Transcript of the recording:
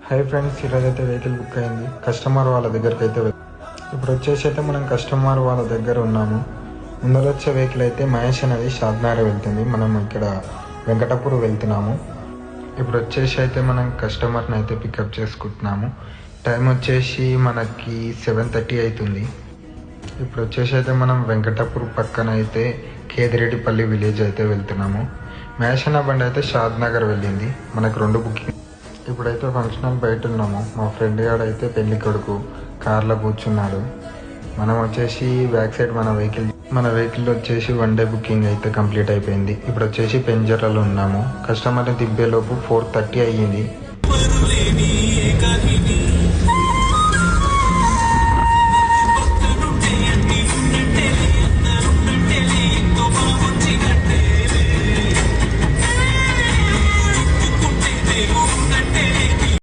Hi friends, ఈరోజైతే vehicle book అయింది. Customer వాళ్ళ దగ్గరికి అయితే ఇప్పుడు వచ్చేసి అయితే మనం కస్టమర్ వాళ్ళ దగ్గర ఉన్నాము. ముందర వచ్చే వెహికల్ అయితే మహేష్ అనేది షాద్నగర్ వెళ్తుంది. మనం ఇక్కడ వెంకటాపూర్ వెళ్తున్నాము. ఇప్పుడు వచ్చేసి అయితే మనం కస్టమర్ని అయితే పికప్ చేసుకుంటున్నాము. టైం వచ్చేసి మనకి 7:30 అవుతుంది. ఇప్పుడు వచ్చేసి అయితే మనం వెంకటాపూర్ పక్కన అయితే కేదిరెడ్డిపల్లి విలేజ్ అయితే వెళ్తున్నాము. మహేష్ అన్న బండి అయితే షాద్నగర్ వెళ్ళింది. మనకు 2 బుకింగ్. ఇప్పుడైతే ఫంక్షన్ హాల్ బయట ఉన్నాము. మా ఫ్రెండ్ గారు అయితే పెళ్లి కొడుకు కార్లో కూర్చున్నాడు. మనం వచ్చేసి బ్యాక్ సైడ్ మన వెహికల్ వచ్చేసి 1 డే బుకింగ్ అయితే కంప్లీట్ అయిపోయింది. ఇప్పుడు వచ్చేసి పెంజర్లలో ఉన్నాము. కస్టమర్ని దింపేలోపు 4:30 అయ్యింది.